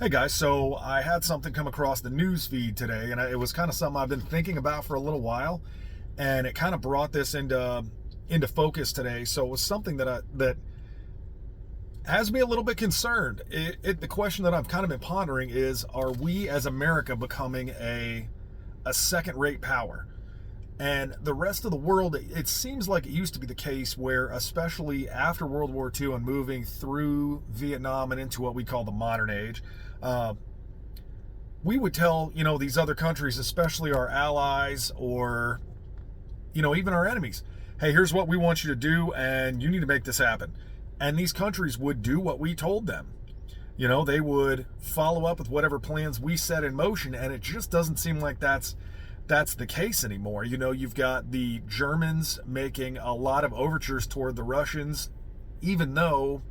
Hey guys, so I had something come across the news feed today, and it was kind of something I've been thinking about for a little while, and it kind of brought this into focus today. So it was something that has me a little bit concerned. The question that I've kind of been pondering is: are we as America becoming a second-rate power? And the rest of the world, it seems like it used to be the case where, especially after World War II and moving through Vietnam and into what we call the modern age, uh, we would tell, these other countries, especially our allies or, even our enemies, hey, here's what we want you to do and you need to make this happen. And these countries would do what we told them. They would follow up with whatever plans we set in motion, and it just doesn't seem like that's the case anymore. You've got the Germans making a lot of overtures toward the Russians, even though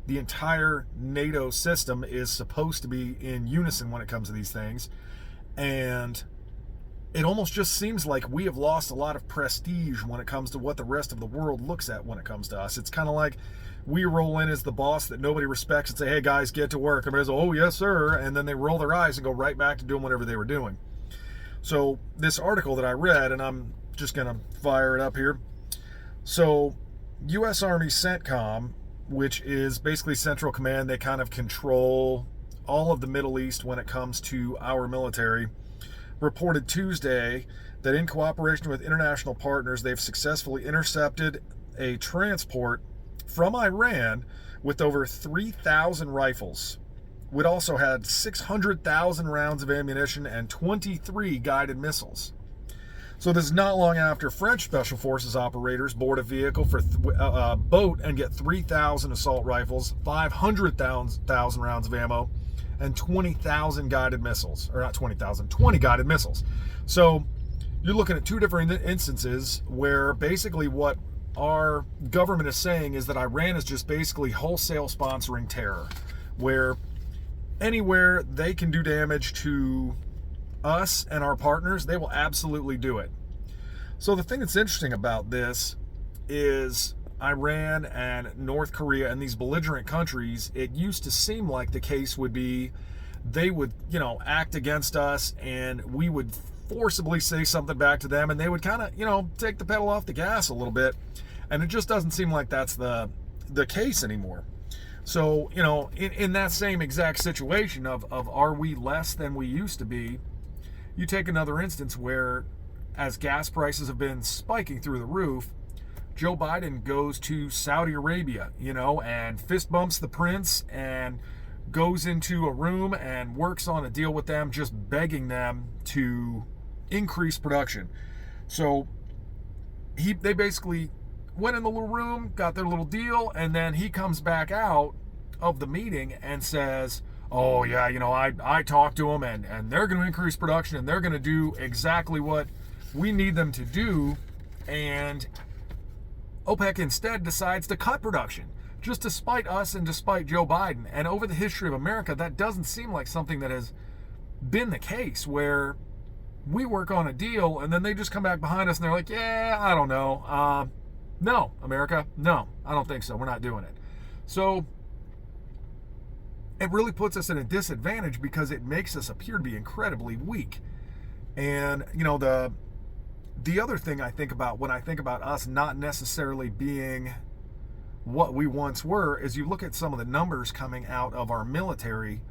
the entire NATO system is supposed to be in unison when it comes to these things. And it almost just seems like we have lost a lot of prestige when it comes to what the rest of the world looks at when it comes to us. It's kind of like we roll in as the boss that nobody respects and say, hey guys, get to work. Everybody's like, oh yes sir, and then they roll their eyes and go right back to doing whatever they were doing. So this article that I read, and I'm just going to fire it up here. So U.S. Army CENTCOM, which is basically Central Command, they kind of control all of the Middle East when it comes to our military, reported Tuesday that in cooperation with international partners, they've successfully intercepted a transport from Iran with over 3,000 rifles. We'd also had 600,000 rounds of ammunition and 23 guided missiles. So this is not long after French Special Forces operators board a vehicle for a boat and get 3,000 assault rifles, 500,000 rounds of ammo, and 20,000 guided missiles. Or not 20,000, 20 guided missiles. So you're looking at two different instances where basically what our government is saying is that Iran is just basically wholesale sponsoring terror, where anywhere they can do damage to us and our partners, they will absolutely do it. So the thing that's interesting about this is Iran and North Korea and these belligerent countries, it used to seem like the case would be they would, act against us and we would forcibly say something back to them and they would kind of, take the pedal off the gas a little bit. And it just doesn't seem like that's the case anymore. So, in that same exact situation of are we less than we used to be, you take another instance where, as gas prices have been spiking through the roof, Joe Biden goes to Saudi Arabia, and fist bumps the prince and goes into a room and works on a deal with them, just begging them to increase production. So they basically went in the little room, got their little deal, and then he comes back out of the meeting and says, oh yeah, I talked to them and they're going to increase production and they're going to do exactly what we need them to do. And OPEC instead decides to cut production, just to spite us and to spite Joe Biden. And over the history of America, that doesn't seem like something that has been the case, where we work on a deal and then they just come back behind us and they're like, yeah, I don't know. No, America, no, I don't think so. We're not doing it. So it really puts us at a disadvantage because it makes us appear to be incredibly weak. And, the other thing I think about when I think about us not necessarily being what we once were is you look at some of the numbers coming out of our military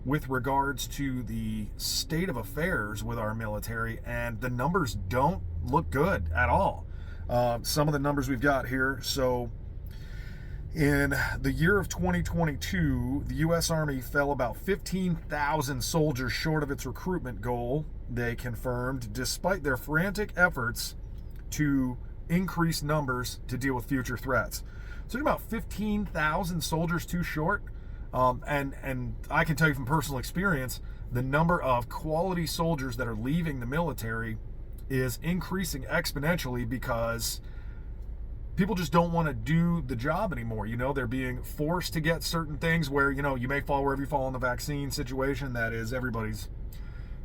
with regards to the state of affairs with our military, and the numbers don't look good at all. Some of the numbers we've got here. So in the year of 2022, the U.S. Army fell about 15,000 soldiers short of its recruitment goal, they confirmed, despite their frantic efforts to increase numbers to deal with future threats. So about 15,000 soldiers too short. And I can tell you from personal experience, the number of quality soldiers that are leaving the military is increasing exponentially because people just don't want to do the job anymore. They're being forced to get certain things where, you may fall wherever you fall in the vaccine situation. That is everybody's,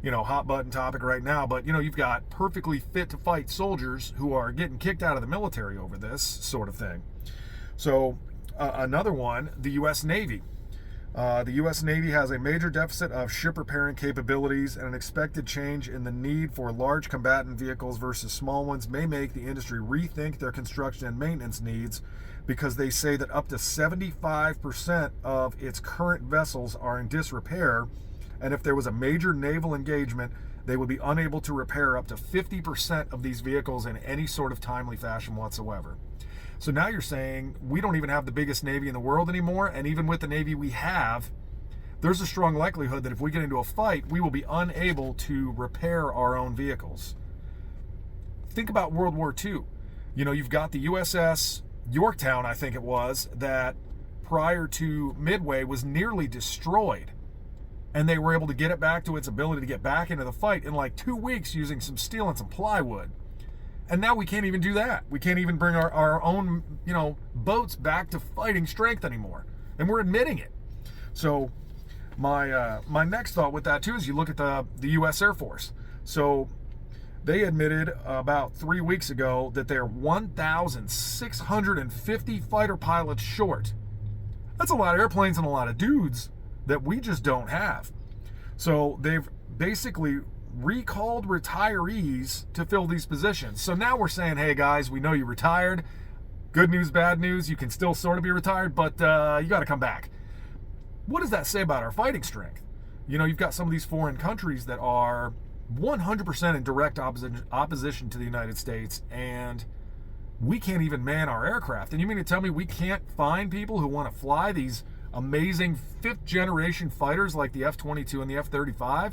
hot button topic right now. But, you've got perfectly fit to fight soldiers who are getting kicked out of the military over this sort of thing. So another one, the U.S. Navy. The U.S. Navy has a major deficit of ship repairing capabilities, and an expected change in the need for large combatant vehicles versus small ones may make the industry rethink their construction and maintenance needs, because they say that up to 75% of its current vessels are in disrepair, and if there was a major naval engagement, they would be unable to repair up to 50% of these vehicles in any sort of timely fashion whatsoever. So now you're saying we don't even have the biggest Navy in the world anymore, and even with the Navy we have, there's a strong likelihood that if we get into a fight, we will be unable to repair our own vehicles. Think about World War II. You know, you've got the USS Yorktown, I think it was, that prior to Midway was nearly destroyed. And they were able to get it back to its ability to get back into the fight in like 2 weeks using some steel and some plywood. And now we can't even do that. We can't even bring our own, boats back to fighting strength anymore. And we're admitting it. So my next thought with that too is you look at the U.S. Air Force. So they admitted about 3 weeks ago that they're 1,650 fighter pilots short. That's a lot of airplanes and a lot of dudes that we just don't have. So they've basically recalled retirees to fill these positions. So now we're saying, hey guys, we know you retired. Good news, bad news, you can still sort of be retired, but you got to come back. What does that say about our fighting strength? You've got some of these foreign countries that are 100% in direct opposition to the United States, and we can't even man our aircraft. And you mean to tell me we can't find people who want to fly these amazing 5th generation fighters like the F-22 and the F-35?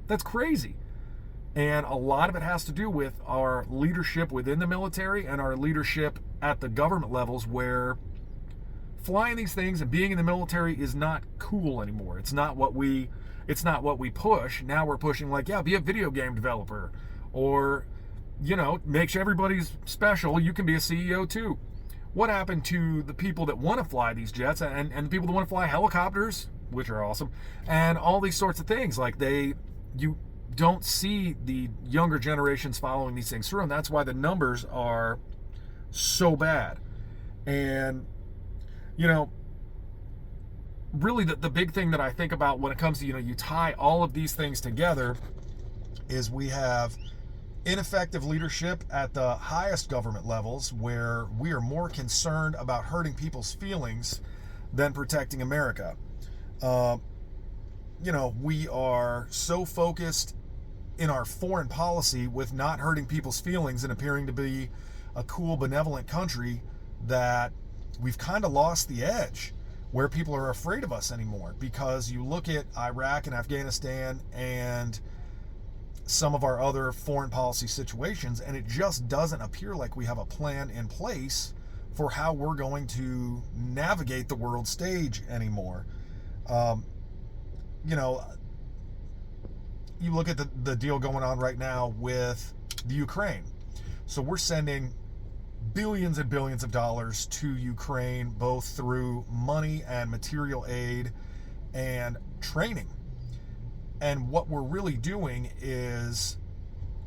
That's crazy. And a lot of it has to do with our leadership within the military and our leadership at the government levels, where flying these things and being in the military is not cool anymore. It's not what we push. Now we're pushing like, yeah, be a video game developer, or make sure everybody's special. You can be a CEO too. What happened to the people that want to fly these jets and the people that want to fly helicopters, which are awesome, and all these sorts of things? Like you don't see the younger generations following these things through, and that's why the numbers are so bad. And really the big thing that I think about when it comes to you tie all of these things together is we have ineffective leadership at the highest government levels, where we are more concerned about hurting people's feelings than protecting America. We are so focused in our foreign policy with not hurting people's feelings and appearing to be a cool, benevolent country that we've kind of lost the edge, where people are afraid of us anymore. Because you look at Iraq and Afghanistan and some of our other foreign policy situations, and it just doesn't appear like we have a plan in place for how we're going to navigate the world stage anymore. You look at the deal going on right now with the Ukraine. So we're sending billions and billions of dollars to Ukraine, both through money and material aid and training. And what we're really doing is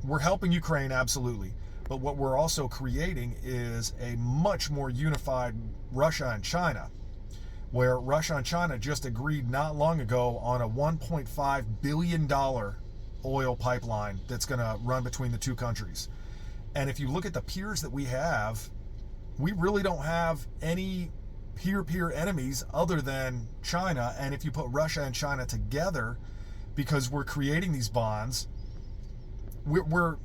we're helping Ukraine, absolutely. But what we're also creating is a much more unified Russia and China, where Russia and China just agreed not long ago on a $1.5 billion oil pipeline that's going to run between the two countries. And if you look at the peers that we have, we really don't have any peer enemies other than China. And if you put Russia and China together, because we're creating these bonds, we're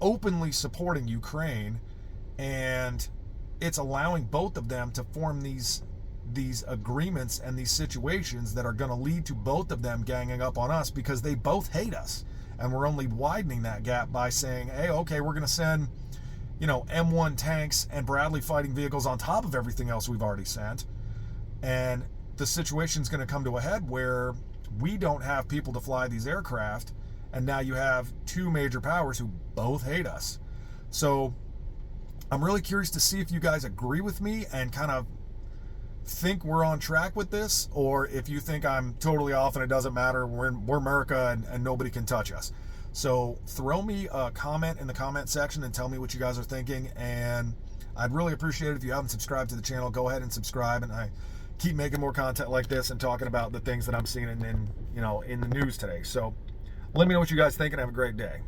openly supporting Ukraine, and it's allowing both of them to form these agreements and these situations that are going to lead to both of them ganging up on us, because they both hate us. And we're only widening that gap by saying, hey, okay, we're going to send M1 tanks and Bradley fighting vehicles on top of everything else we've already sent. And the situation's going to come to a head where we don't have people to fly these aircraft, and now you have two major powers who both hate us. So I'm really curious to see if you guys agree with me and kind of think we're on track with this, or if you think I'm totally off and it doesn't matter, we're America and nobody can touch us. So throw me a comment in the comment section and tell me what you guys are thinking, and I'd really appreciate it if you haven't subscribed to the channel. Go ahead and subscribe, and I keep making more content like this and talking about the things that I'm seeing in the news today. So let me know what you guys think and have a great day.